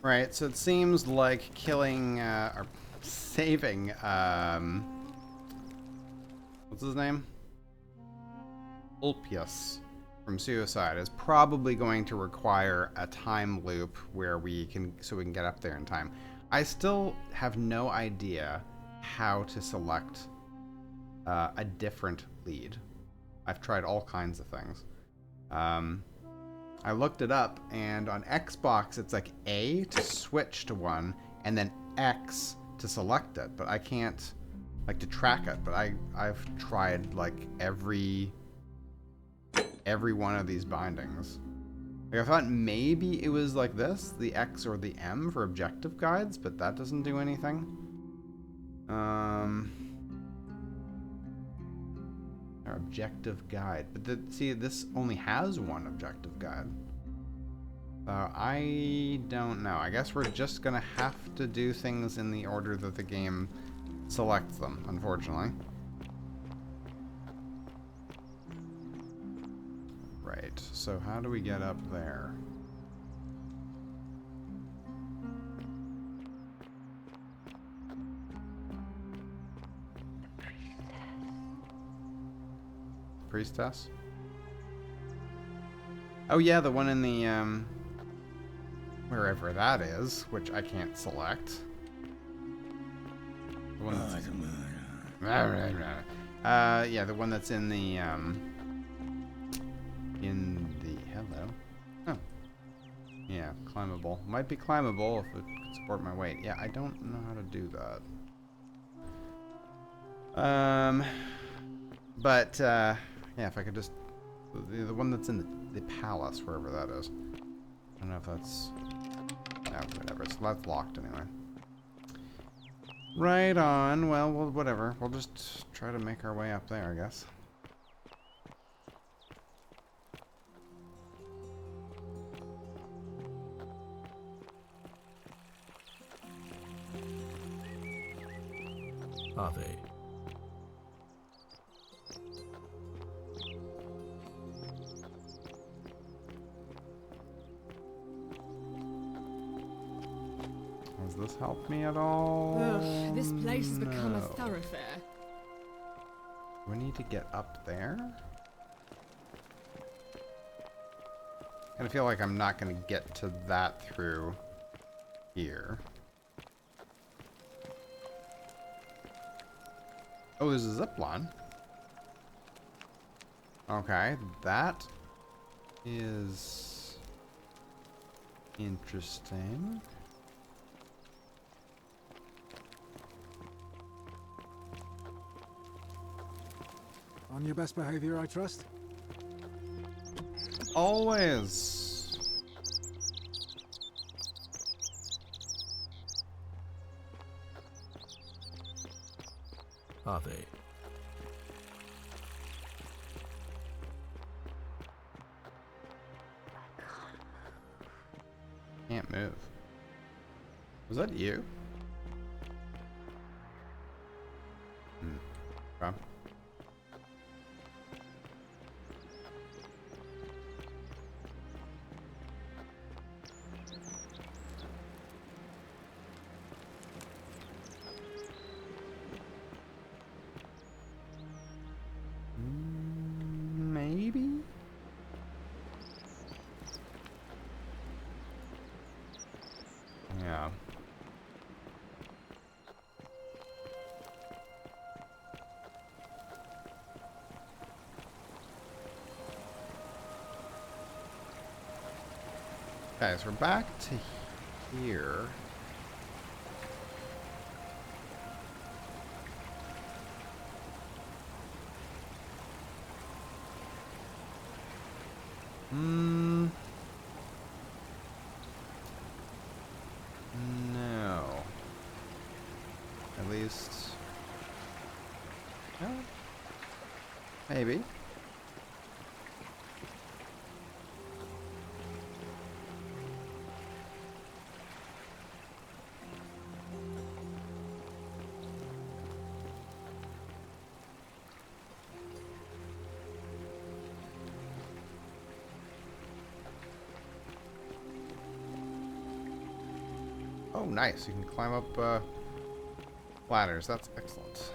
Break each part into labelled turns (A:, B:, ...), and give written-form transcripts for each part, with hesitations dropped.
A: Right, so it seems like killing, or saving, what's his name? Ulpius from suicide is probably going to require a time loop where we can get up there in time. I still have no idea how to select a different lead. I've tried all kinds of things. I looked it up, and on Xbox it's like A to switch to one, and then X to select it. But I can't, like, to track it. But I've tried like every one of these bindings. Like, I thought maybe it was like this, the X or the M for objective guides, but that doesn't do anything. Our objective guide, but see, this only has one objective guide. I don't know. I guess we're just gonna have to do things in the order that the game selects them, unfortunately. Right, so how do we get up there? Priestess? Oh yeah, the one in the, wherever that is, which I can't select. The one that's... yeah, the one that's in the, hello? Oh. Yeah, climbable. Might be climbable if it could support my weight. Yeah, I don't know how to do that. But, yeah, if I could just... The one that's in the palace, wherever that is. I don't know if that's... No, whatever. So that's locked anyway. Right on. Well, whatever. We'll just try to make our way up there, I guess.
B: Are they?
A: Does this help me at all?
C: Ugh, this place has become a thoroughfare.
A: Do I need to get up there? I kind of feel like I'm not going to get to that through here. Oh, there's a zip line. Okay, that is interesting.
D: On your best behavior, I trust?
A: Always.
B: Are they?
A: Can't move. Was that you? Okay. Maybe? Yeah. Okay, so we're back to here. No. At least... No? Maybe. Oh, nice. You can climb up ladders. That's excellent.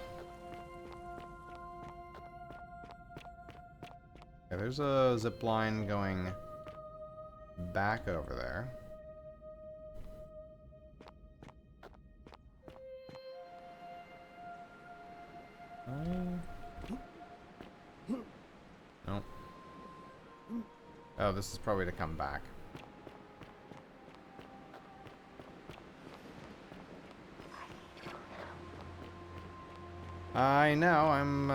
A: Okay, there's a zip line going back over there. No. Oh, this is probably to come back. I know, I'm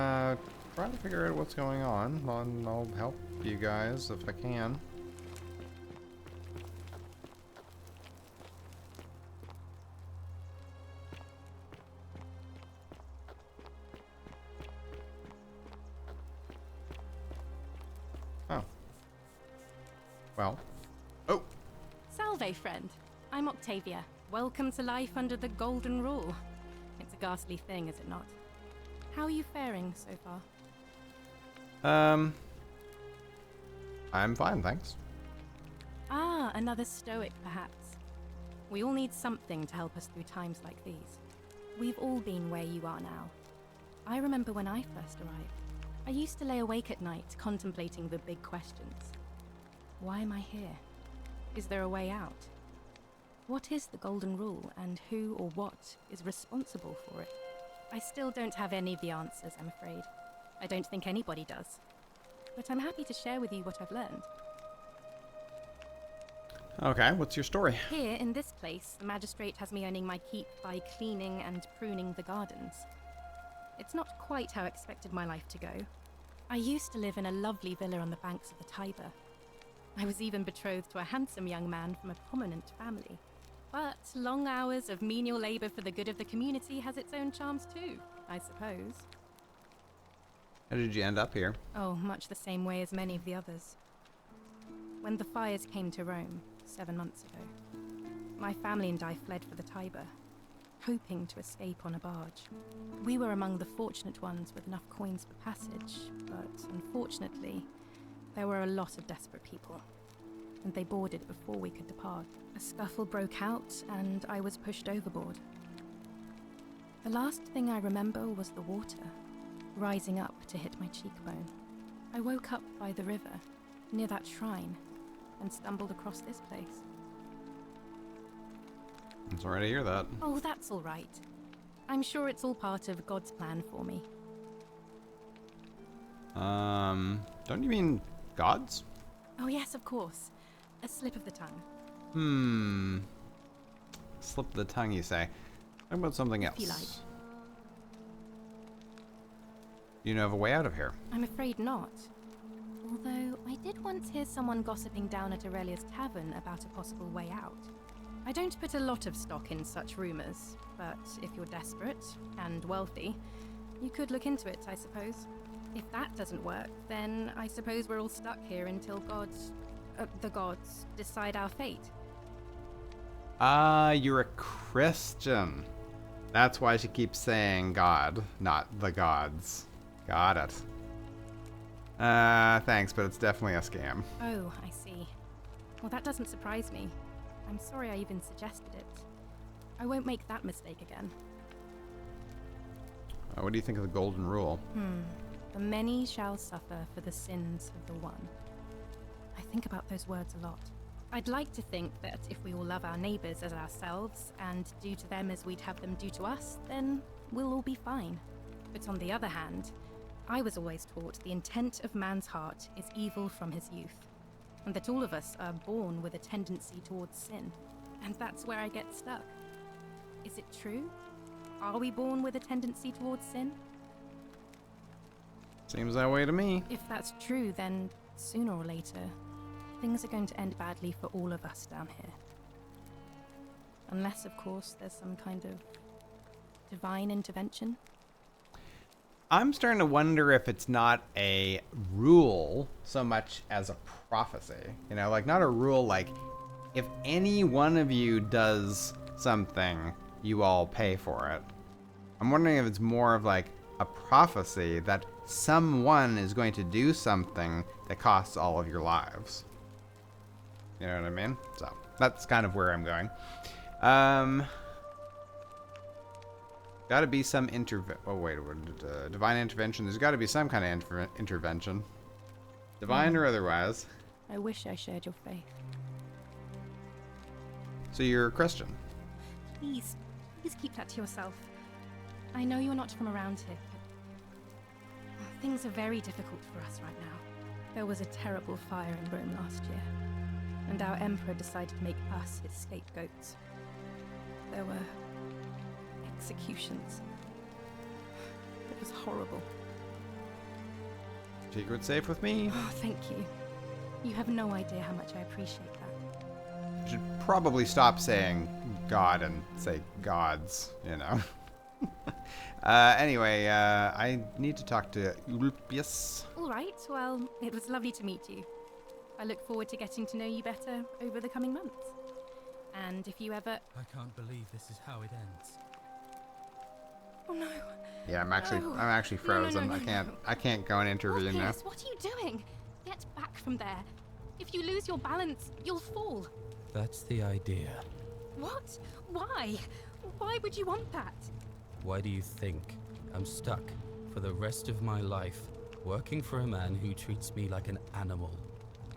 A: trying to figure out what's going on. I'll help you guys if I can. Oh. Well. Oh!
B: Salve, friend. I'm Octavia. Welcome to life under the Golden Rule. It's a ghastly thing, is it not? How are you faring so far?
A: I'm fine, thanks.
B: Ah, another stoic, perhaps. We all need something to help us through times like these. We've all been where you are now. I remember when I first arrived. I used to lay awake at night contemplating the big questions. Why am I here? Is there a way out? What is the Golden Rule, and who or what is responsible for it? I still don't have any of the answers, I'm afraid. I don't think anybody does. But I'm happy to share with you what I've learned.
A: Okay, what's your story?
B: Here, in this place, the magistrate has me earning my keep by cleaning and pruning the gardens. It's not quite how I expected my life to go. I used to live in a lovely villa on the banks of the Tiber. I was even betrothed to a handsome young man from a prominent family. But long hours of menial labor for the good of the community has its own charms too, I suppose.
A: How did you end up here?
B: Oh, much the same way as many of the others. When the fires came to Rome, 7 months ago, my family and I fled for the Tiber, hoping to escape on a barge. We were among the fortunate ones with enough coins for passage, but unfortunately, there were a lot of desperate people, and they boarded before we could depart. A scuffle broke out, and I was pushed overboard. The last thing I remember was the water, rising up to hit my cheekbone. I woke up by the river, near that shrine, and stumbled across this place.
A: I'm sorry to hear that.
B: Oh, that's all right. I'm sure it's all part of God's plan for me.
A: Don't you mean gods?
B: Oh yes, of course. A slip of the tongue.
A: Slip of the tongue, you say. Talk about something else.
B: If you like.
A: You know of a way out of here?
B: I'm afraid not. Although, I did once hear someone gossiping down at Aurelia's tavern about a possible way out. I don't put a lot of stock in such rumors, but if you're desperate and wealthy, you could look into it, I suppose. If that doesn't work, then I suppose we're all stuck here until the gods decide our fate.
A: Ah, you're a Christian. That's why she keeps saying God, not the gods. Got it. Thanks, but it's definitely a scam.
B: Oh, I see. Well, that doesn't surprise me. I'm sorry I even suggested it. I won't make that mistake again.
A: What do you think of the Golden Rule?
B: The many shall suffer for the sins of the one. I think about those words a lot. I'd like to think that if we all love our neighbors as ourselves and do to them as we'd have them do to us, then we'll all be fine. But on the other hand, I was always taught the intent of man's heart is evil from his youth, and that all of us are born with a tendency towards sin. And that's where I get stuck. Is it true? Are we born with a tendency towards sin?
A: Seems that way to me.
B: If that's true, then sooner or later, things are going to end badly for all of us down here. Unless, of course, there's some kind of divine intervention.
A: I'm starting to wonder if it's not a rule so much as a prophecy. You know, like not a rule like if any one of you does something, you all pay for it. I'm wondering if it's more of like a prophecy that someone is going to do something that costs all of your lives. You know what I mean? So that's kind of where I'm going. Gotta be some divine intervention. There's gotta be some kind of intervention. Divine or otherwise.
B: I wish I shared your faith.
A: So you're a Christian?
B: Please keep that to yourself. I know you're not from around here, but things are very difficult for us right now. There was a terrible fire in Rome last year, and our emperor decided to make us his scapegoats. There were executions. It was horrible.
A: Secret safe with me.
B: Oh, thank you. You have no idea how much I appreciate that.
A: You should probably stop saying God and say gods, you know. Anyway, I need to talk to Ulpius.
B: All right, well, it was lovely to meet you. I look forward to getting to know you better over the coming months. And if you ever...
E: I can't believe this is how it ends.
B: Oh no.
A: Yeah, I'm actually frozen. I can't go and interview now.
B: Orpheus, what are you doing? Get back from there. If you lose your balance, you'll fall.
E: That's the idea.
B: What? Why? Why would you want that?
E: Why do you think I'm stuck for the rest of my life working for a man who treats me like an animal?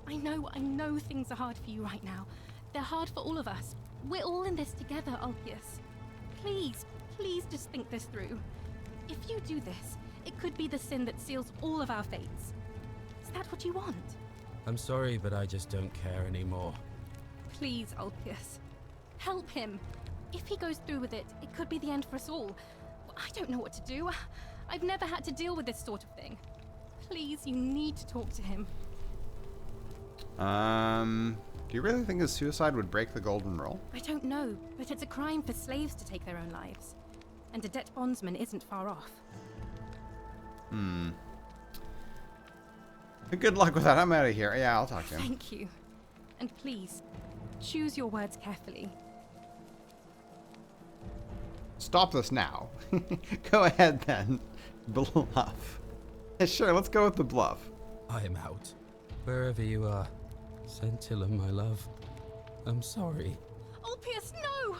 B: I know things are hard for you right now. They're hard for all of us. We're all in this together, Ulpius. Please just think this through. If you do this, it could be the sin that seals all of our fates. Is that what you want?
E: I'm sorry, but I just don't care anymore.
B: Please, Ulpius. Help him. If he goes through with it, it could be the end for us all. I don't know what to do. I've never had to deal with this sort of thing. Please, you need to talk to him.
A: Do you really think his suicide would break the golden rule?
B: I don't know, but it's a crime for slaves to take their own lives. And a debt bondsman isn't far off.
A: Good luck with that. I'm out of here. Yeah, I'll talk to him.
B: Thank you. And please, choose your words carefully.
A: Stop this now. Go ahead then. Bluff. Yeah, sure, let's go with the bluff.
E: I'm out. Wherever you are. Scintilla, my love. I'm sorry.
B: Ulpius, no!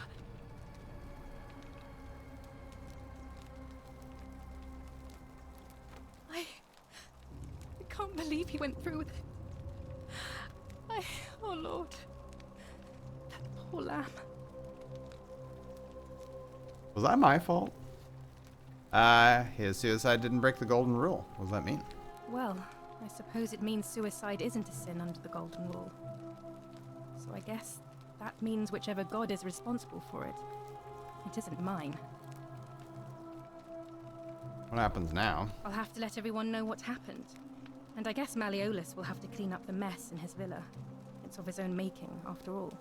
B: I can't believe he went through with it. Oh Lord. That poor lamb.
A: Was that my fault? His suicide didn't break the golden rule. What does that mean?
B: Well, I suppose it means suicide isn't a sin under the golden rule. So I guess that means whichever god is responsible for it. It isn't mine.
A: What happens now?
B: I'll have to let everyone know what happened. And I guess Malleolus will have to clean up the mess in his villa. It's of his own making, after all.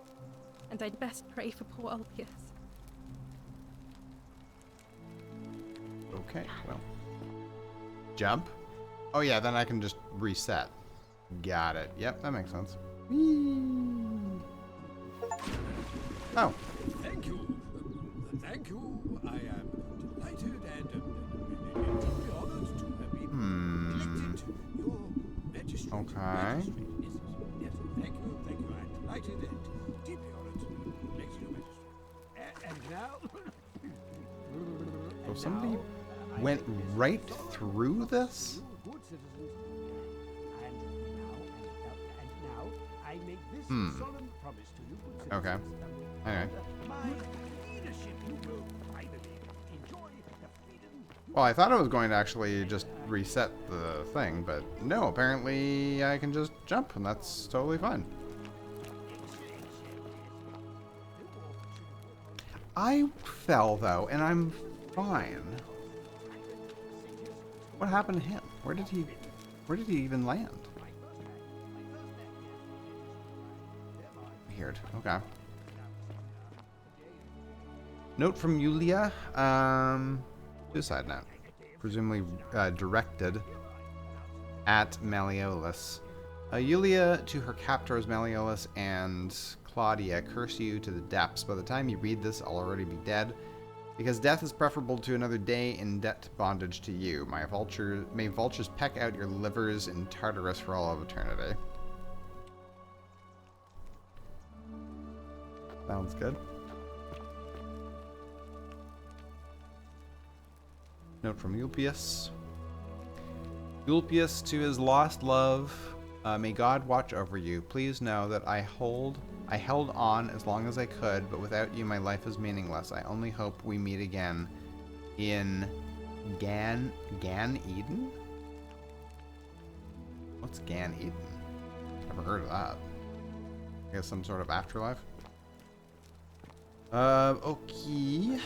B: And I'd best pray for poor Ulpius.
A: Okay, well. Jump? Oh yeah, then I can just reset. Got it. Yep, that makes sense. Oh.
F: Thank you. Thank you. I am delighted and deeply honored to have been elected your magistrate.
A: Okay.
F: Yes, thank you. I'm delighted and deeply honored to be elected your magistrate. And now...
A: So somebody went right through this?
F: Good citizens. And now, I make this solemn promise to you, good citizens.
A: Okay. Alright.
F: My leadership, you will finally enjoy the freedom.
A: Well, I thought I was going to actually just reset the thing, but no, apparently I can just jump, and that's totally fine. I fell, though, and I'm fine. What happened to him? Where did he even land? Weird. Okay. Note from Yulia. Suicide note. Presumably directed at Malleolus. Yulia to her captors Malleolus and Claudia curse you to the depths. By the time you read this, I'll already be dead. Because death is preferable to another day in debt bondage to you. May vultures peck out your livers in Tartarus for all of eternity. Sounds good. Note from Ulpius. Ulpius to his lost love. May God watch over you. Please know that I held on as long as I could, but without you my life is meaningless. I only hope we meet again in Gan Eden? What's Gan Eden? Never heard of that. I guess some sort of afterlife. Okay.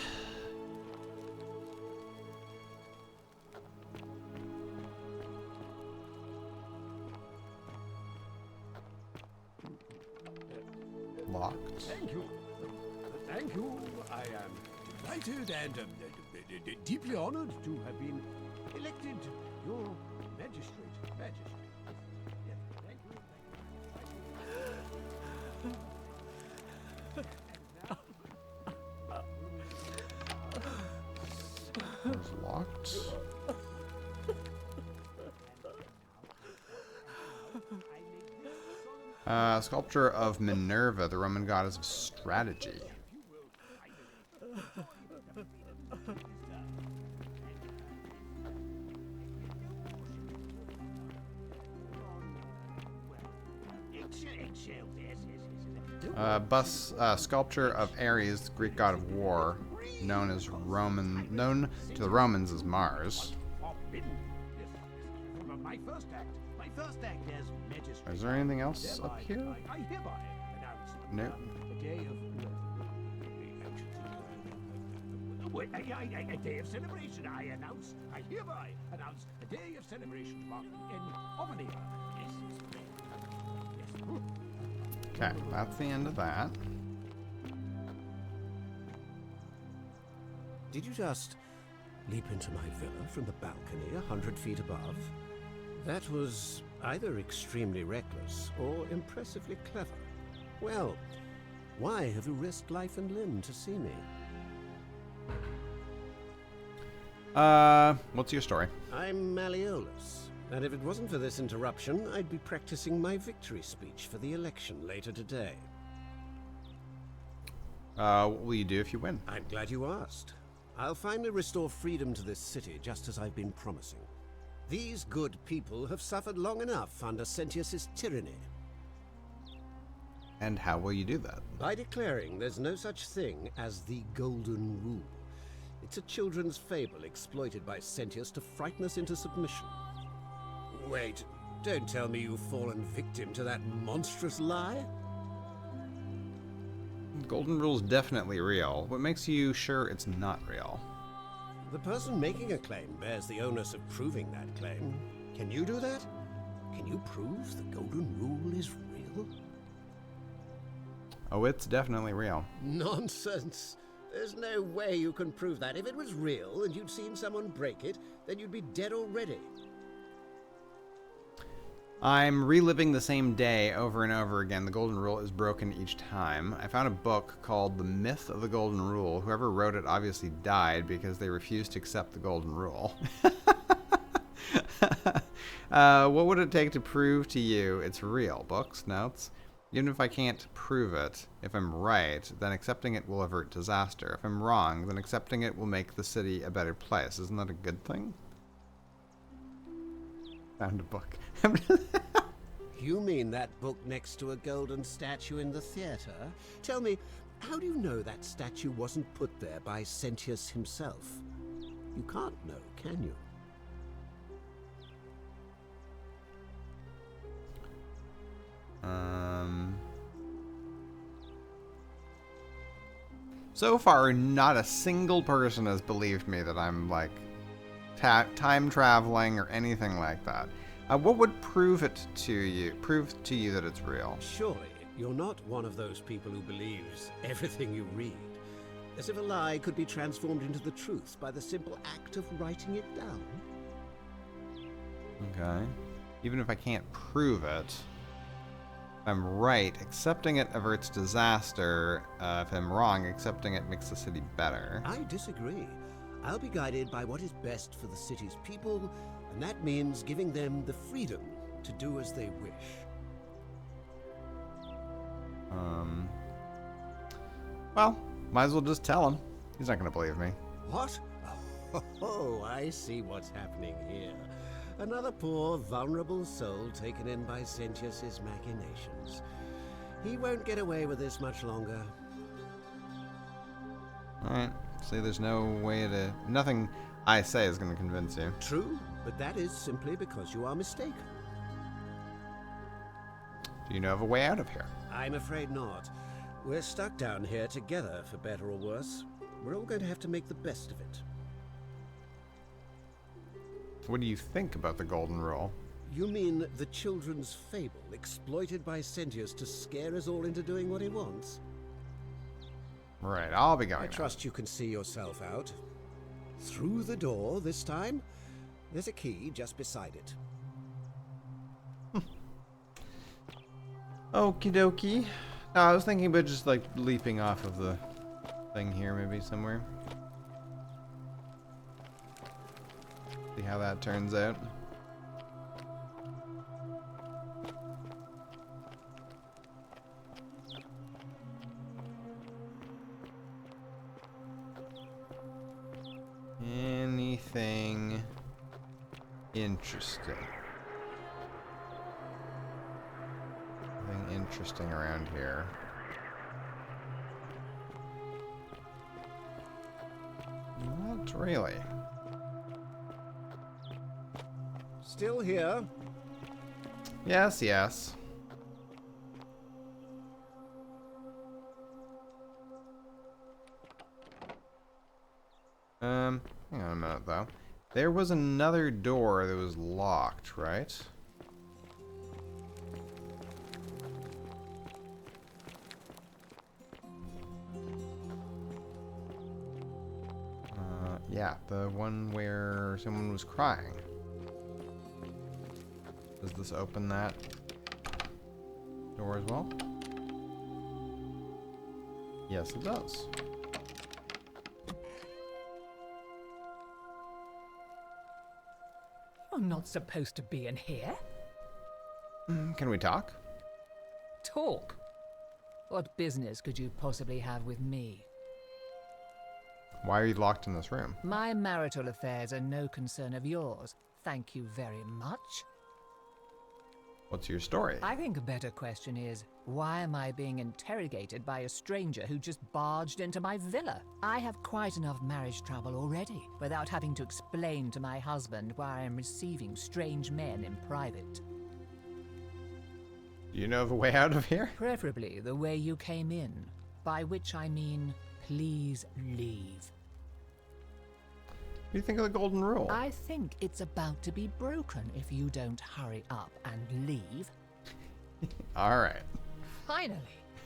A: Locked.
F: Thank you. Thank you. I am delighted and deeply honored to have been elected your magistrate. Yes, thank you.
A: Door's locked. Sculpture of Minerva, the Roman goddess of strategy. Sculpture of Ares, Greek god of war, known to the Romans as Mars.
F: My first act as magistrate.
A: Is there anything else up here?
F: I hereby announce
A: Nope.
F: a day of celebration. I hereby announce a day of celebration to mark the end of an era. Yes.
A: Okay, that's the end of that.
G: Did you just leap into my villa from the balcony 100 feet above? That was either extremely reckless or impressively clever. Well, why have you risked life and limb to see me?
A: What's your story?
G: I'm Malleolus, and if it wasn't for this interruption, I'd be practicing my victory speech for the election later today.
A: What will you do if you win?
G: I'm glad you asked. I'll finally restore freedom to this city, just as I've been promising. These good people have suffered long enough under Sentius's tyranny.
A: And how will you do that?
G: By declaring there's no such thing as the Golden Rule. It's a children's fable exploited by Sentius to frighten us into submission. Wait, don't tell me you've fallen victim to that monstrous lie?
A: Golden Rule's definitely real. What makes you sure it's not real?
G: The person making a claim bears the onus of proving that claim. Can you do that? Can you prove the Golden Rule is real?
A: Oh, it's definitely real.
G: Nonsense! There's no way you can prove that. If it was real and you'd seen someone break it, then you'd be dead already.
A: I'm reliving the same day over and over again. The Golden Rule is broken each time. I found a book called The Myth of the Golden Rule. Whoever wrote it obviously died because they refused to accept the Golden Rule. What would it take to prove to you it's real? Books? Notes? Even if I can't prove it, if I'm right, then accepting it will avert disaster. If I'm wrong, then accepting it will make the city a better place. Isn't that a good thing? Found a book.
G: You mean that book next to a golden statue in the theater? Tell me, how do you know that statue wasn't put there by Sentius himself? You can't know, can you?
A: So far, not a single person has believed me that I'm, like, time traveling or anything like that. What would prove to you that it's real?
G: Surely, you're not one of those people who believes everything you read. As if a lie could be transformed into the truth by the simple act of writing it down.
A: Okay. Even if I can't prove it, if I'm right, accepting it averts disaster. If I'm wrong, accepting it makes the city better.
G: I disagree. I'll be guided by what is best for the city's people, and that means giving them the freedom to do as they wish.
A: Well, might as well just tell him. He's not going to believe me.
G: What? Oh, I see what's happening here. Another poor, vulnerable soul taken in by Sentius's machinations. He won't get away with this much longer.
A: Alright. See, there's no way to... Nothing I say is going to convince you.
G: True, but that is simply because you are mistaken.
A: Do you know of a way out of here?
G: I'm afraid not. We're stuck down here together, for better or worse. We're all going to have to make the best of it.
A: What do you think about the Golden Rule?
G: You mean the children's fable exploited by Sentius to scare us all into doing what he wants?
A: Right, I'll be going
G: I
A: now.
G: trust you can see yourself out. Through the door this time? There's a key just beside it.
A: Okie dokie. No, I was thinking about just like leaping off of the thing here, maybe somewhere. See how that turns out. Anything interesting? Anything interesting around here? Not really.
G: Still here?
A: Yes, yes. Hang on a minute though. There was another door that was locked, right? Yeah, the one where someone was crying. Does this open that door as well? Yes, it does.
H: You're not supposed to be in here.
A: Can we talk?
H: Talk? What business could you possibly have with me?
A: Why are you locked in this room?
H: My marital affairs are no concern of yours. Thank you very much.
A: What's your story?
H: I think a better question is, why am I being interrogated by a stranger who just barged into my villa? I have quite enough marriage trouble already, without having to explain to my husband why I am receiving strange men in private.
A: Do you know of a way out of here?
H: Preferably the way you came in, by which I mean, please leave.
A: What do you think of the Golden Rule?
H: I think it's about to be broken if you don't hurry up and leave.
A: All right.
H: Finally!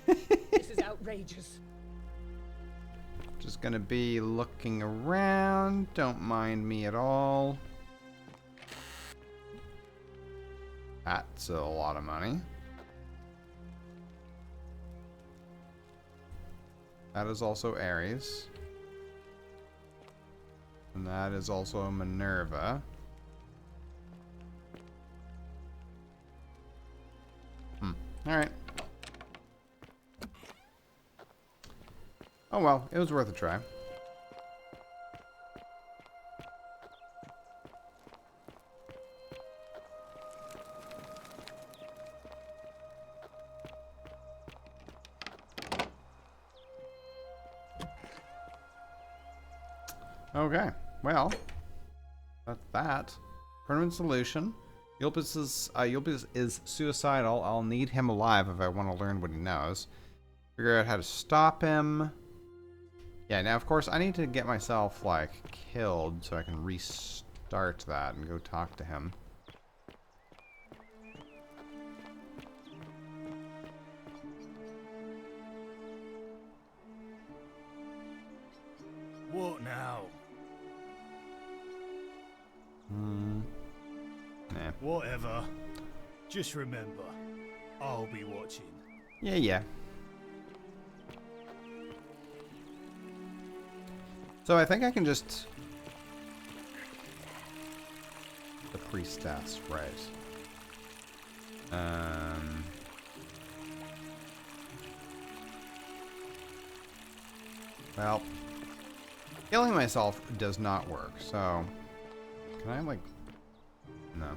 H: This is outrageous.
A: Just gonna be looking around. Don't mind me at all. That's a lot of money. That is also Ares. And that is also Minerva. Alright. Oh well, it was worth a try. Okay, well, that's that. Permanent solution. Yulpus is suicidal. I'll need him alive if I want to learn what he knows. Figure out how to stop him. Yeah, now of course I need to get myself, like, killed so I can restart that and go talk to him.
I: What now?
A: Nah.
I: Whatever. Just remember, I'll be watching.
A: Yeah. So I think I can just... The priestess, right. Well... Killing myself does not work, so... Can I, like... No.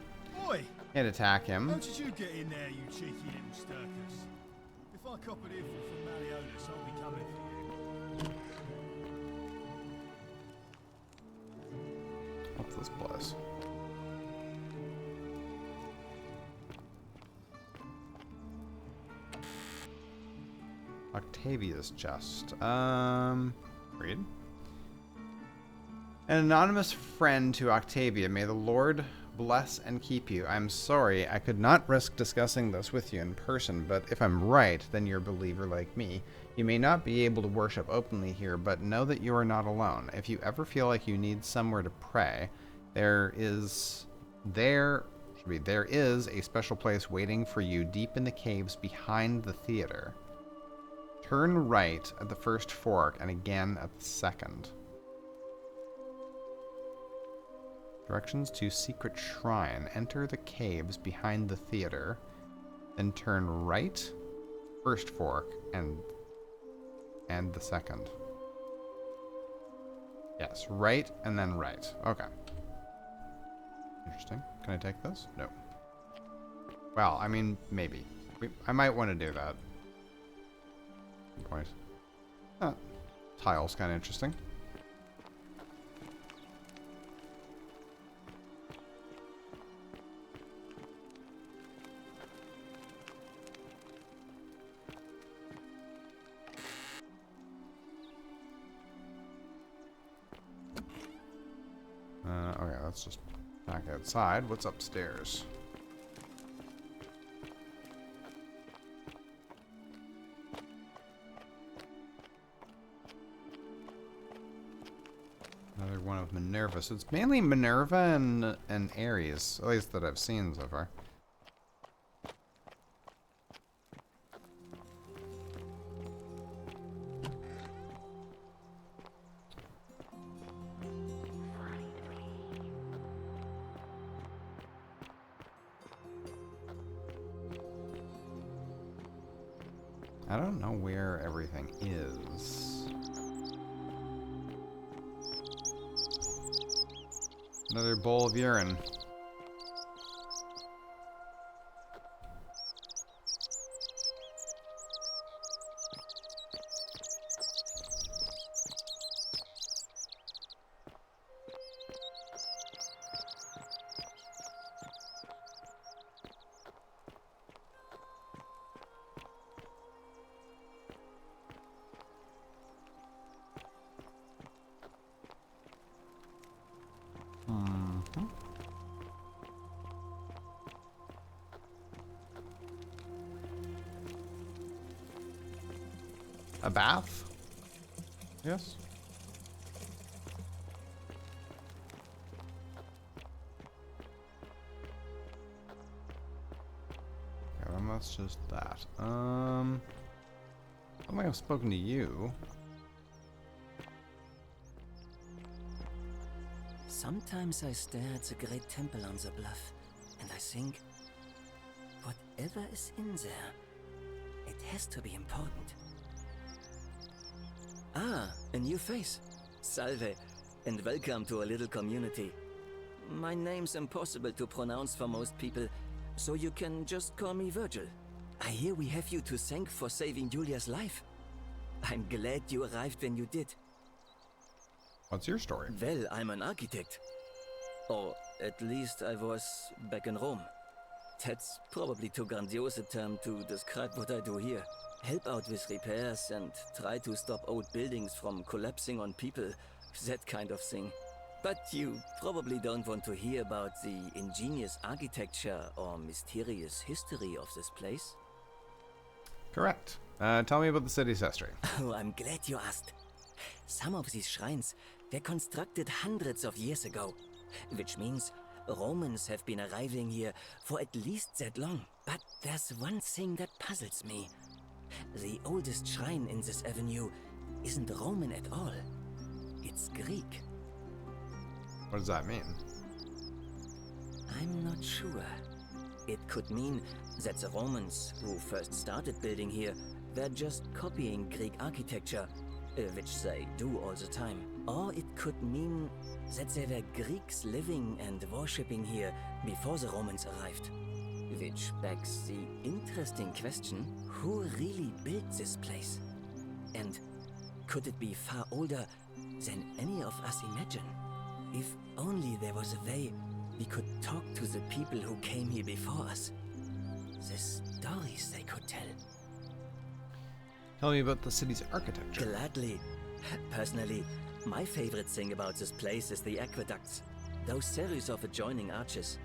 I: Oi!
A: Can't attack
I: How
A: him.
I: did you get in there, you cheeky little sturkus? If I cop an earful from Malleolus, I'll be coming for you.
A: What's this place? Octavia's chest. Read. An anonymous friend to Octavia. May the Lord bless and keep you. I'm sorry I could not risk discussing this with you in person, but if I'm right, then you're a believer like me. You may not be able to worship openly here, but know that you are not alone. If you ever feel like you need somewhere to pray, there is a special place waiting for you deep in the caves behind the theater. Turn right at the first fork and again at the second. Directions to secret shrine. Enter the caves behind the theater, then turn right, first fork, and the second. Yes, right and then right. Okay. Interesting. Can I take this? No. Well, I mean, maybe. I might want to do that. Good point. Tile's kind of interesting. Okay, let's just back outside. What's upstairs? Another one of Minerva. So it's mainly Minerva and Ares, at least that I've seen so far. I don't know where everything is. Another bowl of urine. A bath? Yes. Okay, then that's just that. I don't think I've spoken to you.
J: Sometimes I stare at the great temple on the bluff, and I think, whatever is in there, it has to be important. Ah, a new face. Salve, and welcome to a little community. My name's impossible to pronounce for most people, so you can just call me Virgil. I hear we have you to thank for saving Julia's life. I'm glad you arrived when you did.
A: What's your story?
J: Well, I'm an architect. Or at least I was back in Rome. That's probably too grandiose a term to describe what I do here. Help out with repairs and try to stop old buildings from collapsing on people, that kind of thing. But you probably don't want to hear about the ingenious architecture or mysterious history of this place.
A: Correct. Tell me about the city's history.
J: Oh, I'm glad you asked. Some of these shrines were constructed hundreds of years ago, which means Romans have been arriving here for at least that long. But there's one thing that puzzles me. The oldest shrine in this avenue isn't Roman at all. It's Greek.
A: What does that mean?
J: I'm not sure. It could mean that the Romans, who first started building here, were just copying Greek architecture. which they do all the time. Or it could mean that there were Greeks living and worshipping here before the Romans arrived. Which begs the interesting question, who really built this place? And could it be far older than any of us imagine? If only there was a way we could talk to the people who came here before us. The stories they could tell.
A: Tell me about the city's architecture.
J: Gladly. Personally, my favorite thing about this place is the aqueducts. Those series of adjoining arches.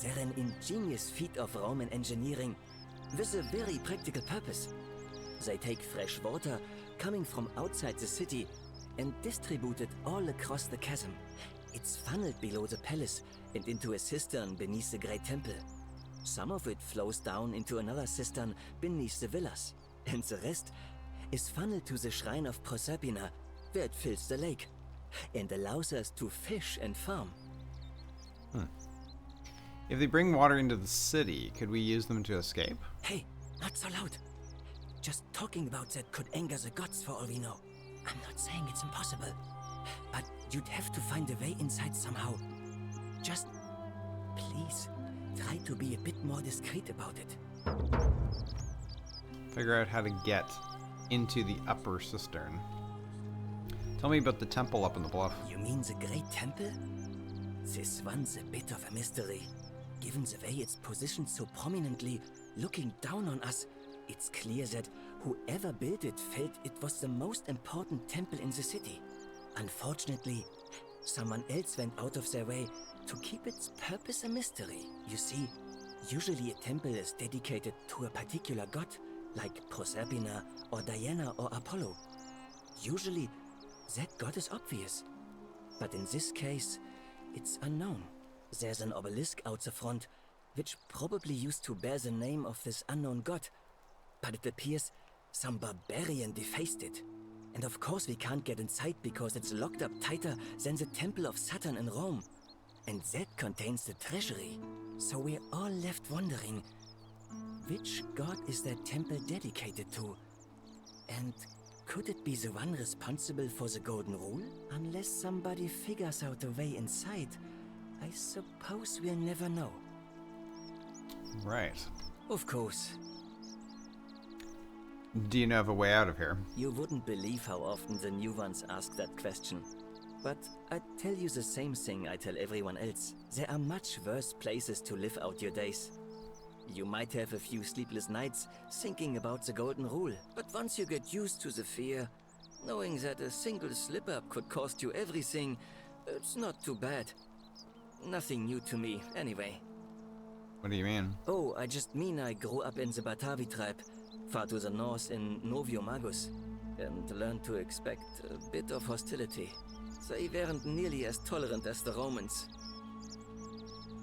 J: They're an ingenious feat of Roman engineering with a very practical purpose. They take fresh water coming from outside the city and distribute it all across the chasm. It's funneled below the palace and into a cistern beneath the great temple. Some of it flows down into another cistern beneath the villas, and the rest is funneled to the shrine of Proserpina, where it fills the lake and allows us to fish and farm.
A: If they bring water into the city, could we use them to escape?
J: Hey, not so loud. Just talking about that could anger the gods for all we know. I'm not saying it's impossible, but you'd have to find a way inside somehow. Just, please, try to be a bit more discreet about it.
A: Figure out how to get into the upper cistern. Tell me about the temple up in the bluff.
J: You mean the Great Temple? This one's a bit of a mystery. Given the way it's positioned so prominently, looking down on us, it's clear that whoever built it felt it was the most important temple in the city. Unfortunately, someone else went out of their way to keep its purpose a mystery. You see, usually a temple is dedicated to a particular god, like Proserpina or Diana or Apollo. Usually, that god is obvious. But in this case, it's unknown. There's an obelisk out the front, which probably used to bear the name of this unknown god. But it appears some barbarian defaced it. And of course we can't get inside because it's locked up tighter than the Temple of Saturn in Rome. And that contains the treasury. So we're all left wondering, which god is that temple dedicated to? And could it be the one responsible for the Golden Rule? Unless somebody figures out a way inside, I suppose we'll never know.
A: Right.
J: Of course.
A: Do you know of a way out of here?
J: You wouldn't believe how often the new ones ask that question. But I'd tell you the same thing I tell everyone else. There are much worse places to live out your days. You might have a few sleepless nights thinking about the Golden Rule, but once you get used to the fear, knowing that a single slip-up could cost you everything, it's not too bad. Nothing new to me, anyway.
A: What do you mean?
J: Oh, I just mean I grew up in the Batavi tribe, far to the north in Noviomagus, and learned to expect a bit of hostility. They weren't nearly as tolerant as the Romans.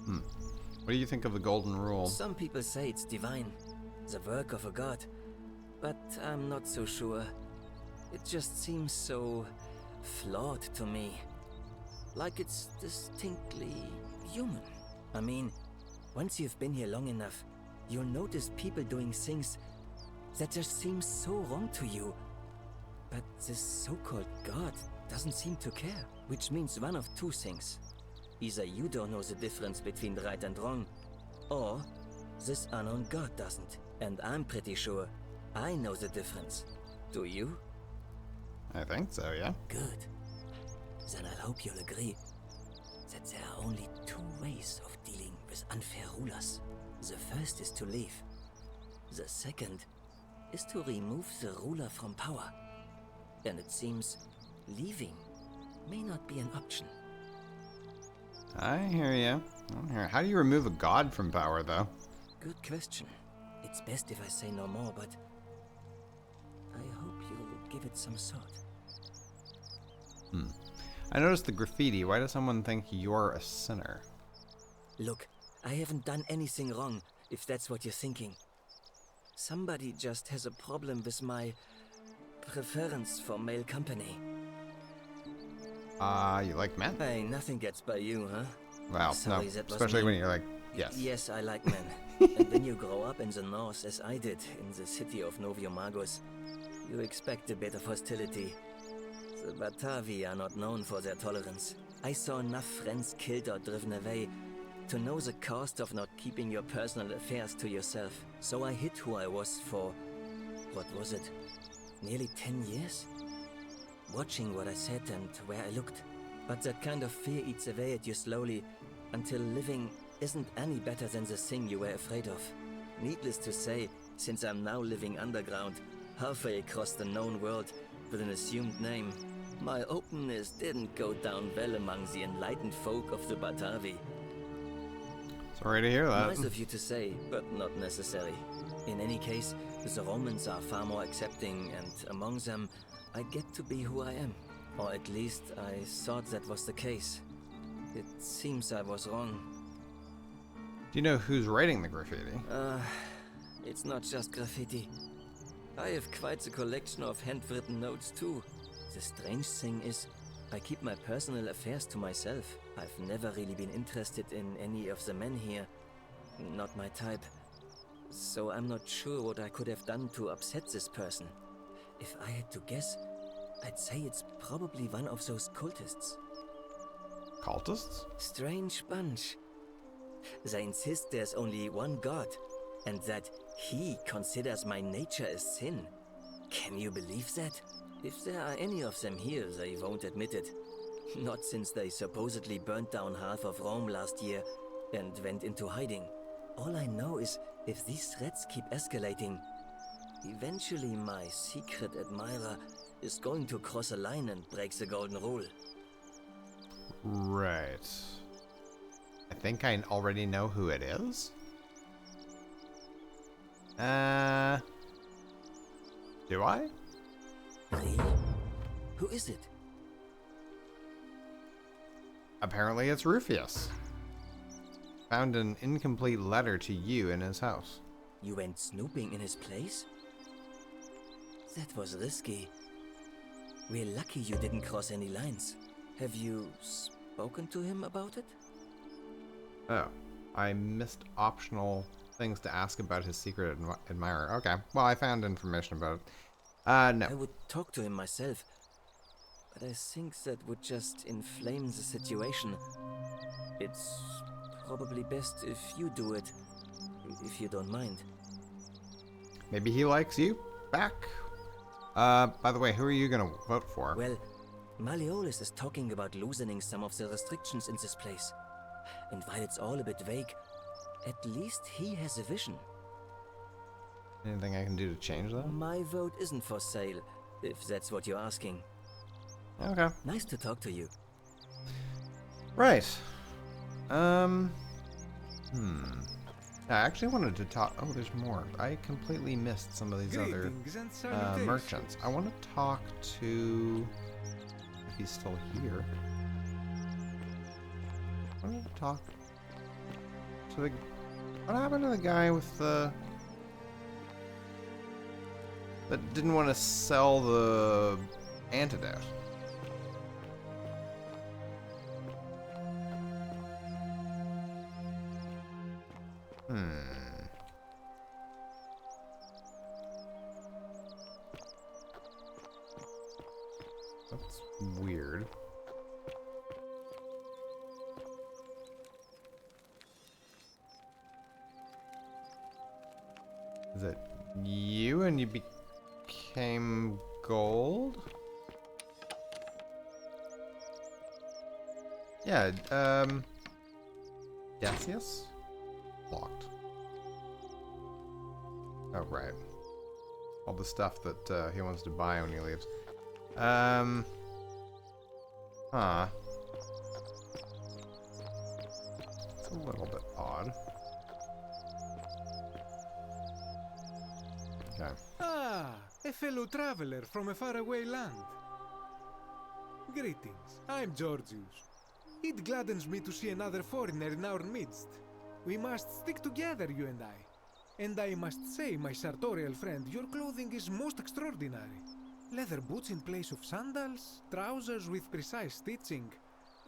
A: What do you think of the Golden Rule?
J: Some people say it's divine, the work of a god, but I'm not so sure. It just seems so flawed to me. Like it's distinctly human. I mean, once you've been here long enough, you'll notice people doing things that just seem so wrong to you. But this so-called god doesn't seem to care, which means one of two things. Either you don't know the difference between right and wrong, or this unknown god doesn't. And I'm pretty sure I know the difference. Do you?
A: I think so, yeah.
J: Good. Then I hope you'll agree that there are only two ways of dealing with unfair rulers. The first is to leave. The second is to remove the ruler from power. And it seems leaving may not be an option.
A: I hear you. How do you remove a god from power, though?
J: Good question. It's best if I say no more, but I hope you'll give it some thought.
A: I noticed the graffiti. Why does someone think you're a sinner?
J: Look, I haven't done anything wrong, if that's what you're thinking. Somebody just has a problem with my preference for male company.
A: You like men?
J: Hey, nothing gets by you, huh?
A: Well,
J: Sorry,
A: no,
J: that was
A: especially
J: mean.
A: when you're like, yes.
J: Yes, I like men. And when you grow up in the north, as I did, in the city of Noviomagus, you expect a bit of hostility. The Batavi are not known for their tolerance. I saw enough friends killed or driven away to know the cost of not keeping your personal affairs to yourself. So I hid who I was for, what was it, nearly 10 years? Watching what I said and where I looked. But that kind of fear eats away at you slowly, until living isn't any better than the thing you were afraid of. Needless to say, since I'm now living underground, halfway across the known world, with an assumed name, my openness didn't go down well among the enlightened folk of the Batavi.
A: Sorry to hear that.
J: Nice of you to say, but not necessary. In any case, the Romans are far more accepting, and among them, I get to be who I am. Or at least I thought that was the case. It seems I was wrong.
A: Do you know who's writing the graffiti?
J: It's not just graffiti. I have quite the collection of handwritten notes too. The strange thing is, I keep my personal affairs to myself. I've never really been interested in any of the men here. Not my type. So I'm not sure what I could have done to upset this person. If I had to guess, I'd say it's probably one of those cultists.
A: Cultists?
J: Strange bunch. They insist there's only one god, and that he considers my nature a sin. Can you believe that? If there are any of them here, they won't admit it. Not since they supposedly burnt down half of Rome last year and went into hiding. All I know is, if these threats keep escalating, eventually my secret admirer is going to cross a line and break the golden rule.
A: Right. I think I already know who it is. Do I?
J: Really? Who is it?
A: Apparently it's Rufius. Found an incomplete letter to you in his house.
J: You went snooping in his place? That was risky. We're lucky you didn't cross any lines. Have you spoken to him about it?
A: Oh, I missed optional things to ask about his secret admirer. Okay, well, I found information about it. No.
J: I would talk to him myself, but I think that would just inflame the situation. It's probably best if you do it, if you don't mind.
A: Maybe he likes you back. By the way, who are you gonna vote for?
J: Well, Malleolus is talking about loosening some of the restrictions in this place. And while it's all a bit vague, at least he has a vision.
A: Anything I can do to change that?
J: My vote isn't for sale, if that's what you're asking.
A: Okay.
J: Nice to talk to you.
A: Right. I actually wanted to talk. Oh, there's more. I completely missed some of these other merchants. I want to talk to. If he's still here. I want to talk to the. What happened to the guy with the. That didn't want to sell the antidote? That's weird. Is it you and you became gold? Yeah, Decius? Locked. Oh, right. All the stuff that he wants to buy when he leaves. Huh. It's a little bit odd. Okay.
K: Ah, a fellow traveler from a faraway land. Greetings, I'm Georgius. It gladdens me to see another foreigner in our midst. We must stick together, you and I. And I must say, my sartorial friend, your clothing is most extraordinary. Leather boots in place of sandals, trousers with precise stitching,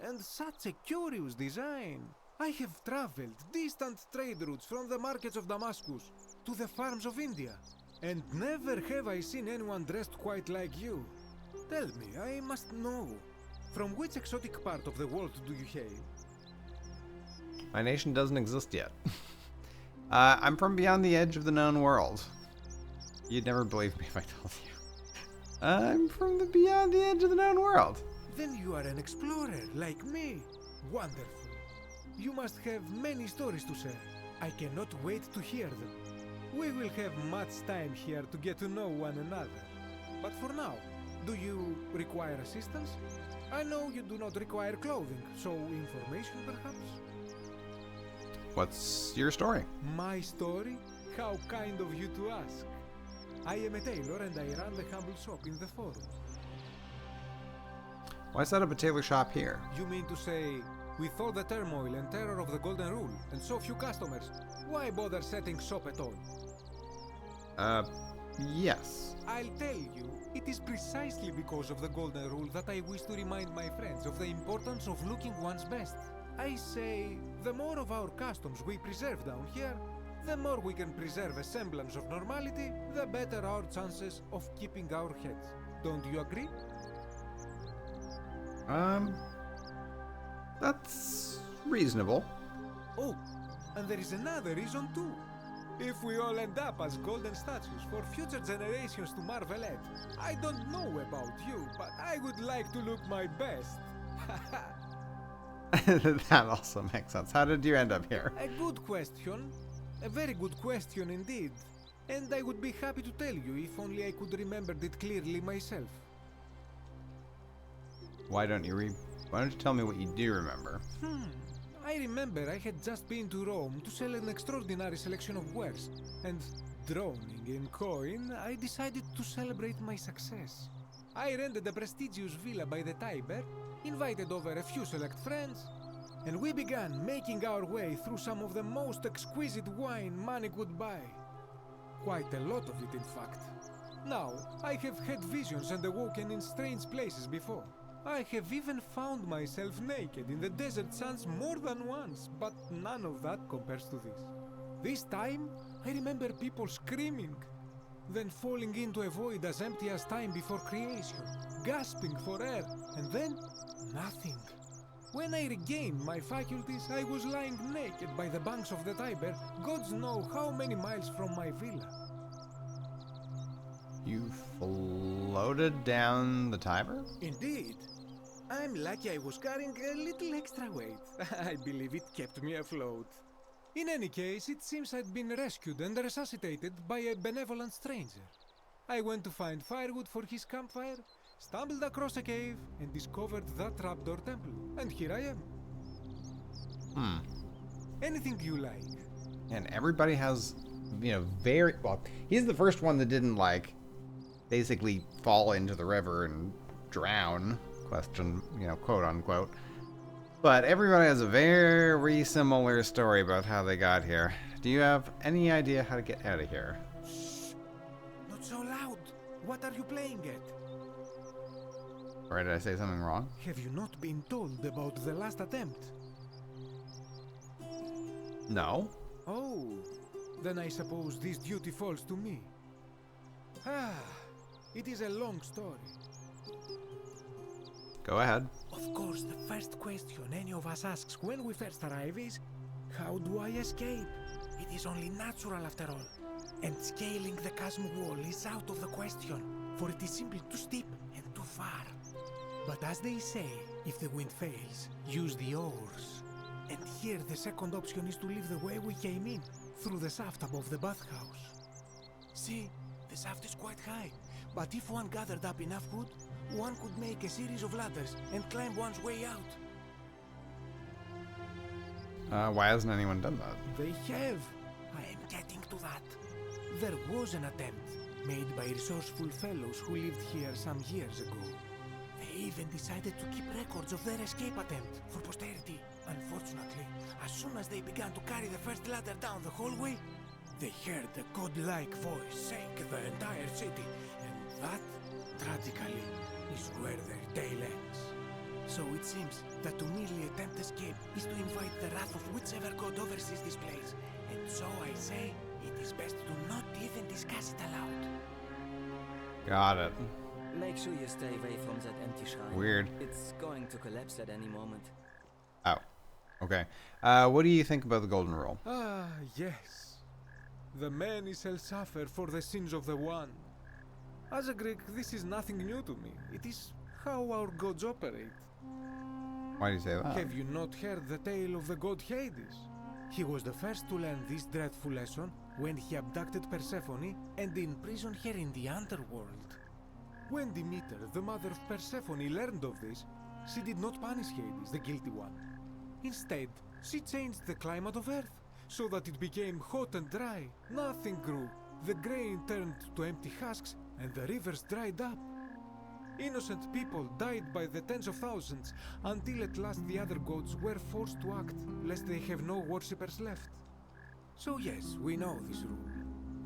K: and such a curious design. I have traveled distant trade routes from the markets of Damascus to the farms of India, and never have I seen anyone dressed quite like you. Tell me, I must know. From which exotic part of the world do you hail?
A: My nation doesn't exist yet. I'm from beyond the edge of the known world. You'd never believe me if I told you. I'm from the beyond the edge of the known world.
K: Then you are an explorer, like me. Wonderful. You must have many stories to share. I cannot wait to hear them. We will have much time here to get to know one another. But for now, do you require assistance? I know you do not require clothing, so information perhaps?
A: What's your story?
K: My story? How kind of you to ask. I am a tailor and I run the humble shop in the forum.
A: Why set up a tailor shop here?
K: You mean to say, with all the turmoil and terror of the Golden Rule and so few customers, why bother setting shop at all?
A: Yes.
K: I'll tell you, it is precisely because of the Golden Rule that I wish to remind my friends of the importance of looking one's best. I say, the more of our customs we preserve down here, the more we can preserve a semblance of normality, the better our chances of keeping our heads. Don't you agree?
A: That's reasonable.
K: Oh, and there is another reason too. If we all end up as golden statues for future generations to marvel at, I don't know about you, but I would like to look my best.
A: That also makes sense. How did you end up here?
K: A good question. A very good question indeed. And I would be happy to tell you if only I could remember it clearly myself.
A: Why don't you tell me what you do remember?
K: I remember I had just been to Rome to sell an extraordinary selection of wares, and drowning in coin, I decided to celebrate my success. I rented a prestigious villa by the Tiber, invited over a few select friends, and we began making our way through some of the most exquisite wine money could buy. Quite a lot of it, in fact. Now, I have had visions and awoken in strange places before. I have even found myself naked in the desert sands more than once, but none of that compares to this. This time, I remember people screaming, then falling into a void as empty as time before creation, gasping for air, and then nothing. When I regained my faculties, I was lying naked by the banks of the Tiber, gods know how many miles from my villa.
A: You floated down the Tiber?
K: Indeed. I'm lucky I was carrying a little extra weight. I believe it kept me afloat. In any case, it seems I'd been rescued and resuscitated by a benevolent stranger. I went to find firewood for his campfire, stumbled across a cave, and discovered that trapdoor temple. And here I am. Anything you like.
A: And everybody has, very... Well, he's the first one that didn't, basically fall into the river and drown. Question, quote unquote. But everybody has a very similar story about how they got here. Do you have any idea how to get out of here?
K: Shh! Not so loud! What are you playing at?
A: Or did I say something wrong?
K: Have you not been told about the last attempt?
A: No.
K: Oh, then I suppose this duty falls to me. It is a long story.
A: Go ahead.
K: Of course, the first question any of us asks when we first arrive is, how do I escape? It is only natural after all. And scaling the chasm wall is out of the question, for it is simply too steep and too far. But as they say, if the wind fails, use the oars. And here the second option is to leave the way we came in, through the shaft above the bathhouse. See, the shaft is quite high, but if one gathered up enough wood, one could make a series of ladders and climb one's way out.
A: Why hasn't anyone done that?
K: They have. I am getting to that. There was an attempt made by resourceful fellows who lived here some years ago. They even decided to keep records of their escape attempt for posterity. Unfortunately, as soon as they began to carry the first ladder down the hallway, they heard a godlike voice saying the entire city, and that, tragically, is where their tale ends. So it seems that to merely attempt escape is to invite the wrath of whichever god oversees this place. And so I say, it is best to not even discuss it aloud.
A: Got it.
J: Make sure you stay away from that empty shrine.
A: Weird.
J: It's going to collapse at any moment.
A: Oh, okay. What do you think about the golden rule?
K: Ah, yes. The many shall suffer for the sins of the one. As a Greek, this is nothing new to me. It is how our gods operate.
A: Why do you say that?
K: Have you not heard the tale of the god Hades? He was the first to learn this dreadful lesson when he abducted Persephone and imprisoned her in the underworld. When Demeter, the mother of Persephone, learned of this, she did not punish Hades, the guilty one. Instead, she changed the climate of Earth so that it became hot and dry. Nothing grew. The grain turned to empty husks and the rivers dried up. Innocent people died by the tens of thousands until at last the other gods were forced to act, lest they have no worshippers left. So yes, we know this rule.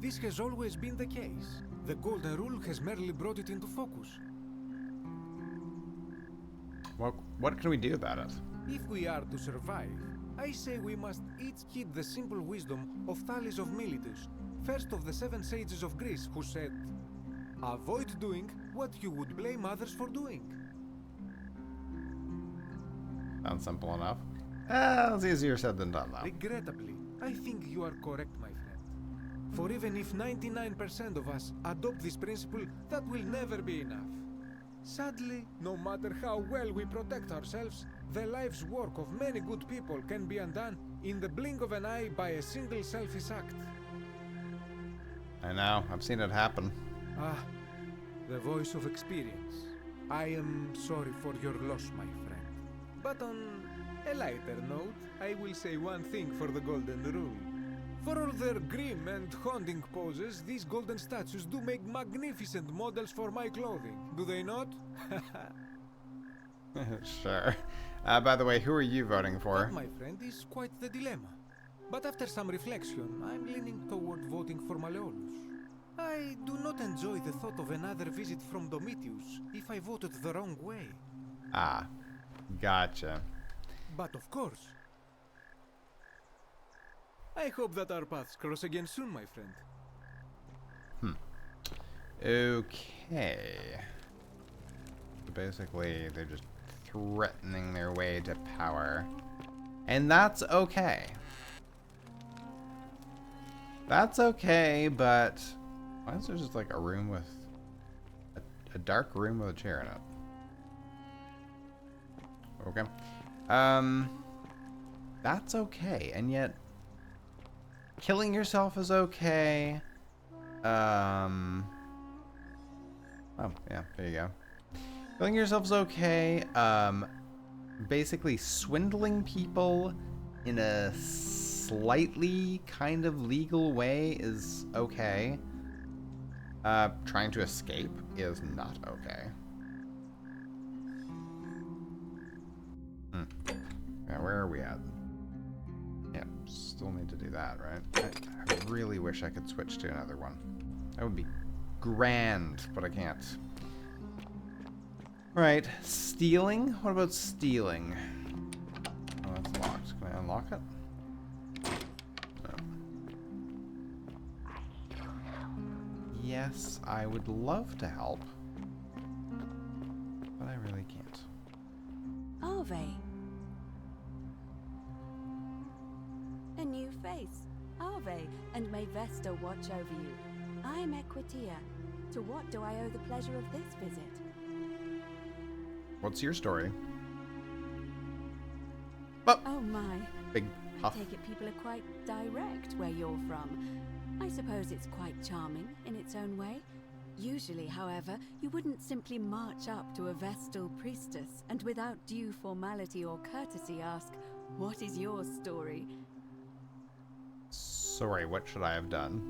K: This has always been the case. The golden rule has merely brought it into focus.
A: What can we do about it?
K: If we are to survive, I say we must each heed the simple wisdom of Thales of Miletus, first of the 7 sages of Greece, who said, "Avoid doing what you would blame others for doing."
A: Sounds simple enough. It's easier said than done, though.
K: Regrettably, I think you are correct, my friend. For even if 99% of us adopt this principle, that will never be enough. Sadly, no matter how well we protect ourselves, the life's work of many good people can be undone in the blink of an eye by a single selfish act.
A: I know. I've seen it happen.
K: Ah, the voice of experience. I am sorry for your loss, my friend. But on a lighter note, I will say one thing for the golden rule. For all their grim and haunting poses, these golden statues do make magnificent models for my clothing, do they not?
A: Sure. By the way, who are you voting for?
K: That, my friend, is quite the dilemma. But after some reflection, I'm leaning toward voting for Malleolus. I do not enjoy the thought of another visit from Domitius if I voted the wrong way.
A: Ah, gotcha.
K: But of course, I hope that our paths cross again soon, my friend.
A: Okay. So basically, they're just threatening their way to power. And that's okay. That's okay, but why is there just like a room with a dark room with a chair in it? Okay. That's okay, and yet killing yourself is okay. Oh, yeah, there you go. Killing yourself is okay. Basically swindling people in a slightly kind of legal way is okay. Trying to escape is not okay. Yeah, where are we at? Yeah, still need to do that, right? I really wish I could switch to another one. That would be grand, but I can't. Alright, stealing? What about stealing? Oh, that's locked. Can I unlock it? No. Yes, I would love to help. But I really can't.
L: Arve. A new face. Arve, and may Vesta watch over you. I am Equitia. To what do I owe the pleasure of this visit?
A: What's your story?
L: Oh my.
A: Big huff.
L: I take it people are quite direct where you're from. I suppose it's quite charming in its own way. Usually, however, you wouldn't simply march up to a Vestal priestess and without due formality or courtesy ask, "What is your story?"
A: Sorry, what should I have done?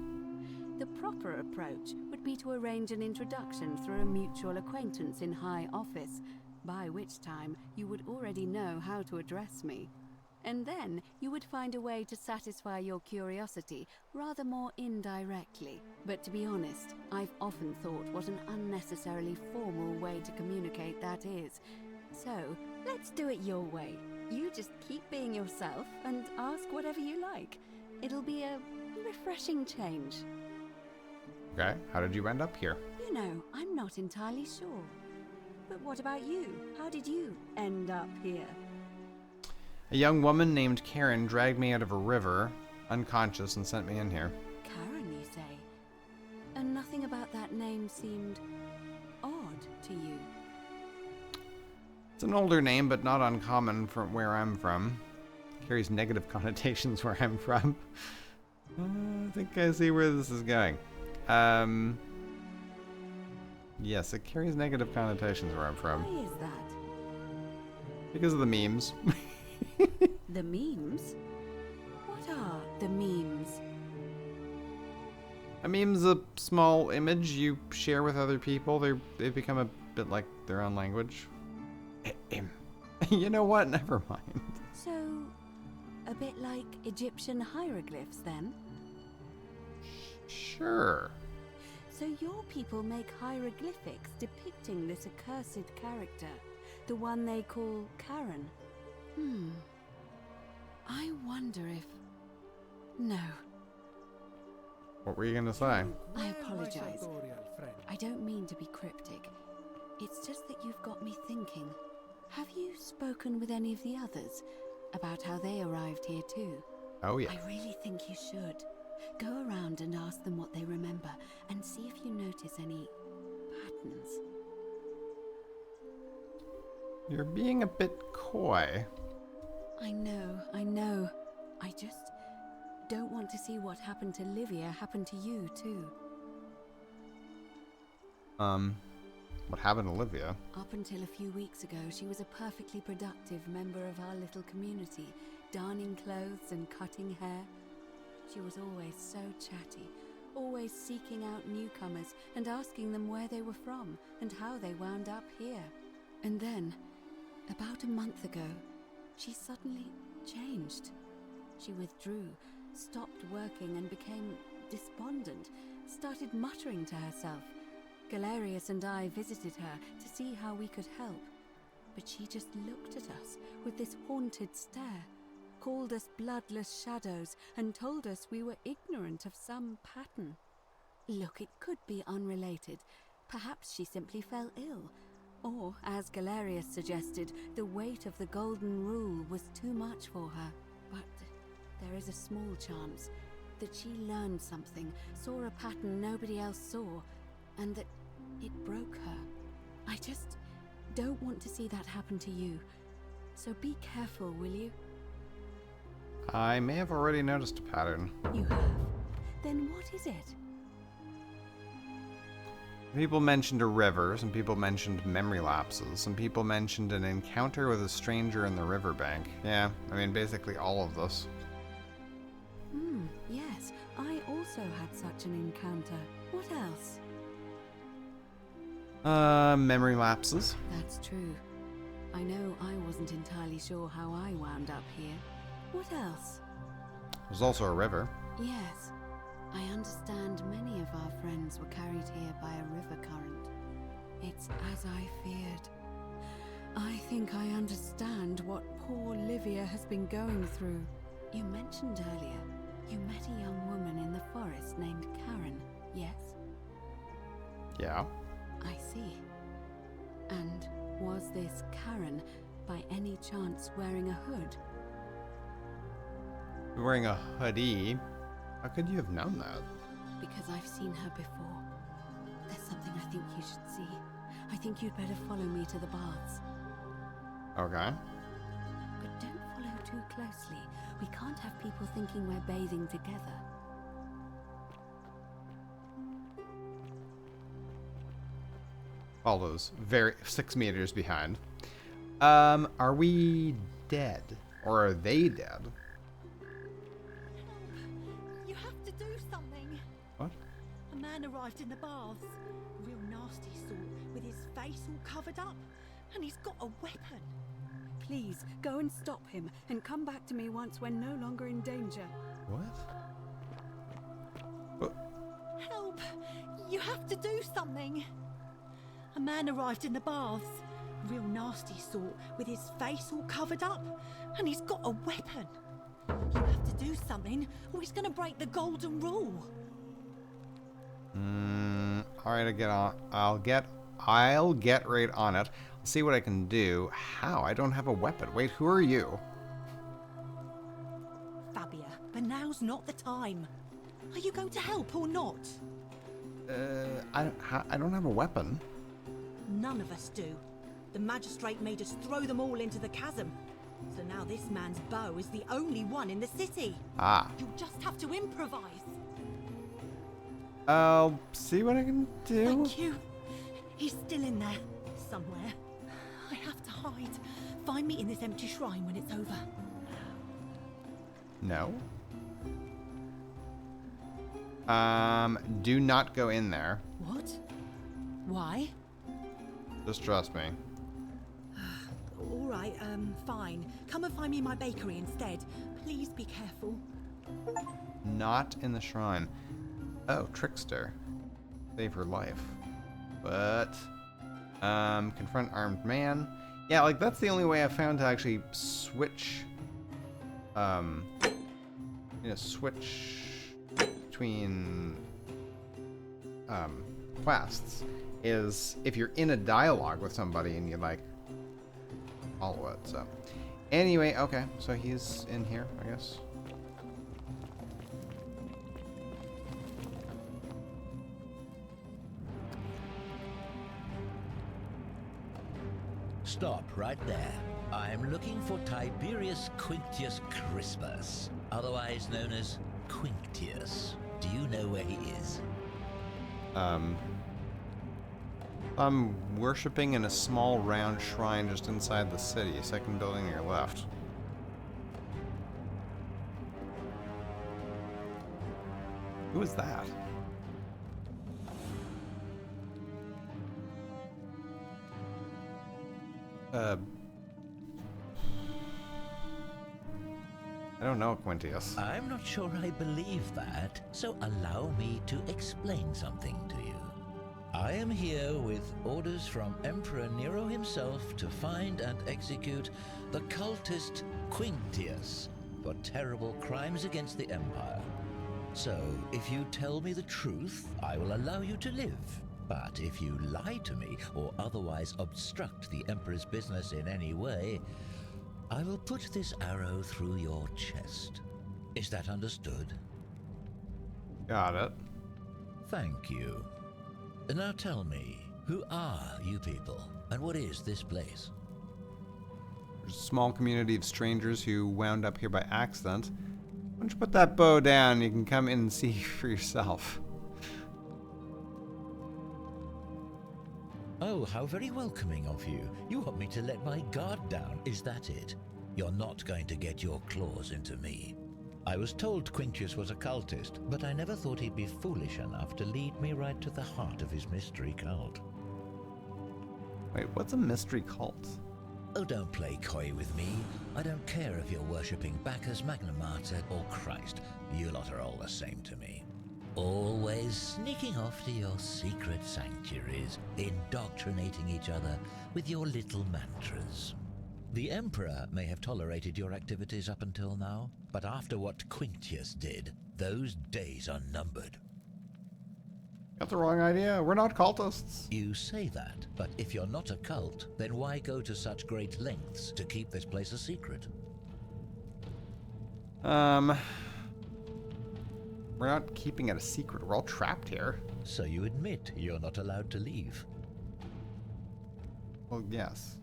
L: The proper approach would be to arrange an introduction through a mutual acquaintance in high office, by which time you would already know how to address me. And then you would find a way to satisfy your curiosity rather more indirectly. But to be honest, I've often thought what an unnecessarily formal way to communicate that is. So, let's do it your way. You just keep being yourself and ask whatever you like. It'll be a refreshing change.
A: Okay, how did you end up here?
L: You know, I'm not entirely sure. But what about you? How did you end up here?
A: A young woman named Karen dragged me out of a river, unconscious, and sent me in here.
L: Karen, you say? And nothing about that name seemed odd to you?
A: It's an older name, but not uncommon from where I'm from. Carries negative connotations where I'm from. I think I see where this is going. Yes, it carries negative connotations where I'm from.
L: Why is that?
A: Because of the memes.
L: The memes? What are the memes?
A: A meme's a small image you share with other people. They become a bit like their own language. You know what? Never mind.
L: So, a bit like Egyptian hieroglyphs then?
A: Sure.
L: So your people make hieroglyphics depicting this accursed character, the one they call Karen. I wonder if... No.
A: What were you gonna say?
L: I apologize. I don't mean to be cryptic. It's just that you've got me thinking. Have you spoken with any of the others about how they arrived here too?
A: Oh yeah.
L: I really think you should. Go around and ask them what they remember and see if you notice any patterns.
A: You're being a bit coy.
L: I know. I just don't want to see what happened to Livia happen to you too.
A: What happened to Olivia?
L: Up until a few weeks ago, she was a perfectly productive member of our little community, darning clothes and cutting hair. She was always so chatty, always seeking out newcomers and asking them where they were from and how they wound up here. And then, about a month ago, she suddenly changed. She withdrew, stopped working and became despondent, started muttering to herself. Galerius and I visited her to see how we could help, but she just looked at us with this haunted stare, called us bloodless shadows, and told us we were ignorant of some pattern. Look, it could be unrelated. Perhaps she simply fell ill. Or, as Galerius suggested, the weight of the golden rule was too much for her. But there is a small chance that she learned something, saw a pattern nobody else saw, and that it broke her. I just don't want to see that happen to you. So be careful, will you?
A: I may have already noticed a pattern.
L: You have? Then what is it?
A: People mentioned a river, some people mentioned memory lapses, some people mentioned an encounter with a stranger in the riverbank. Yeah, I mean, basically all of this.
L: Yes, I also had such an encounter. What else?
A: Memory lapses.
L: That's true. I know I wasn't entirely sure how I wound up here. What else?
A: There's also a river.
L: Yes. I understand many of our friends were carried here by a river current. It's as I feared. I think I understand what poor Livia has been going through. You mentioned earlier, you met a young woman in the forest named Karen, yes?
A: Yeah.
L: I see. And was this Karen, by any chance, wearing a hood?
A: Wearing a hoodie? How could you have known that?
L: Because I've seen her before. There's something I think you should see. I think you'd better follow me to the baths.
A: Okay.
L: But don't follow too closely. We can't have people thinking we're bathing together.
A: Follows 6 meters behind. Are we dead? Or are they dead?
M: You have to do something.
A: What?
M: A man arrived in the baths. A real nasty sort, with his face all covered up. And he's got a weapon.
L: Please, go and stop him, and come back to me once we're no longer in danger.
A: What?
M: Help! You have to do something. A man arrived in the baths. A real nasty sort, with his face all covered up. And he's got a weapon. You have to do something, or he's going to break the golden rule.
A: All right, I'll get right on it. I'll see what I can do. How? I don't have a weapon. Wait, who are you?
M: Fabia, but now's not the time. Are you going to help or not?
A: I don't have a weapon.
M: None of us do. The magistrate made us throw them all into the chasm. So now this man's bow is the only one in the city.
A: Ah.
M: You'll just have to improvise.
A: I'll see what I can do.
M: Thank you. He's still in there, somewhere. I have to hide. Find me in this empty shrine when it's over.
A: No. Do not go in there.
M: What? Why?
A: Just trust me.
M: All right, fine. Come and find me in my bakery instead. Please be careful.
A: Not in the shrine. Oh, trickster. Save her life. But, confront armed man. Yeah, like, that's the only way I've found to actually switch, switch between, quests, is if you're in a dialogue with somebody and you, like, follow it, so. Anyway, okay, so he's in here, I guess.
N: Stop right there. I'm looking for Tiberius Quinctius Crispus, otherwise known as Quinctius. Do you know where he is?
A: I'm worshipping in a small round shrine just inside the city, second building to your left. Who is that? I don't know, Quintius.
N: I'm not sure I believe that, so allow me to explain something to you. I am here with orders from Emperor Nero himself to find and execute the cultist Quinctius for terrible crimes against the Empire. So, if you tell me the truth, I will allow you to live. But if you lie to me or otherwise obstruct the Emperor's business in any way, I will put this arrow through your chest. Is that understood?
A: Got it.
N: Thank you. Now tell me, who are you people, and what is this place?
A: There's a small community of strangers who wound up here by accident. Why don't you put that bow down? You can come in and see for yourself.
N: Oh, how very welcoming of you. You want me to let my guard down, is that it? You're not going to get your claws into me. I was told Quinctius was a cultist, but I never thought he'd be foolish enough to lead me right to the heart of his mystery cult.
A: Wait, what's a mystery cult?
N: Oh, don't play coy with me. I don't care if you're worshipping Bacchus, Magna Mater, or Christ. You lot are all the same to me. Always sneaking off to your secret sanctuaries, indoctrinating each other with your little mantras. The Emperor may have tolerated your activities up until now, but after what Quinctius did, those days are numbered.
A: Got the wrong idea. We're not cultists.
N: You say that, but if you're not a cult, then why go to such great lengths to keep this place a secret?
A: We're not keeping it a secret. We're all trapped here.
N: So you admit you're not allowed to leave?
A: Well, yes.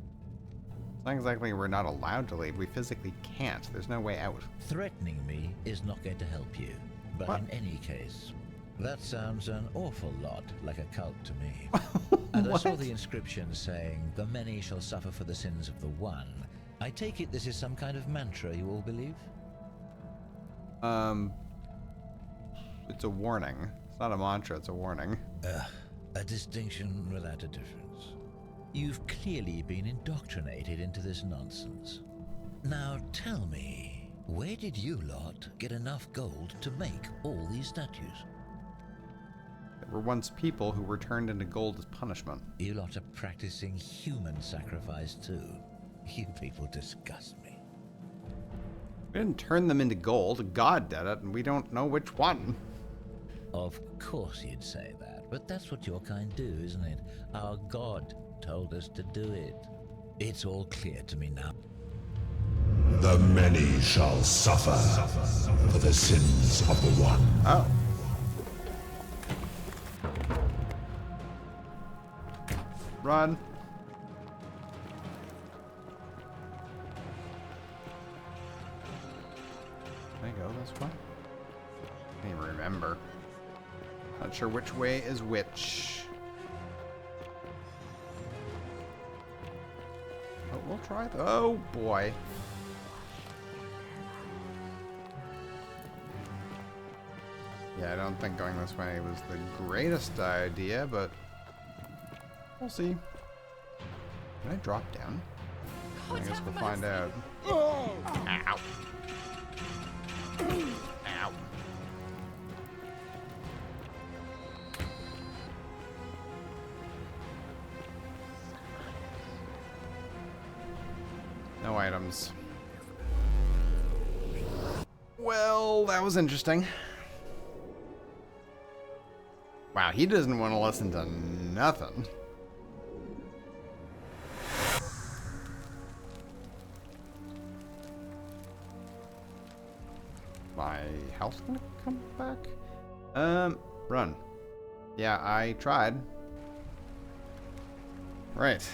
A: It's not exactly we're not allowed to leave. We physically can't. There's no way out.
N: Threatening me is not going to help you. But
A: What?
N: in any case, that sounds an awful lot like a cult to me. And I saw the inscription saying, "The many shall suffer for the sins of the one." I take it this is some kind of mantra you all believe?
A: It's a warning. It's not a mantra, it's a warning.
N: A distinction without a difference. You've clearly been indoctrinated into this nonsense. Now tell me, where did you lot get enough gold to make all these statues?
A: There were once people who were turned into gold as punishment.
N: You lot are practicing human sacrifice too. You people disgust me.
A: We didn't turn them into gold. God did it, and we don't know which one.
N: Of course you'd say that. But that's what your kind do, isn't it? Our god told us to do it. It's all clear to me now.
O: The many shall suffer for the sins of the one.
A: Oh. Run. Can I go this way? I can't even remember. Not sure which way is which. Oh, we'll try the. Oh boy. Yeah, I don't think going this way was the greatest idea, but we'll see. Can I drop down? I guess we'll find out.
I: Oh!
A: Ow. Ow. No items. Well, that was interesting. Wow, he doesn't want to listen to nothing. My health gonna come back? Run. Yeah, I tried. Right.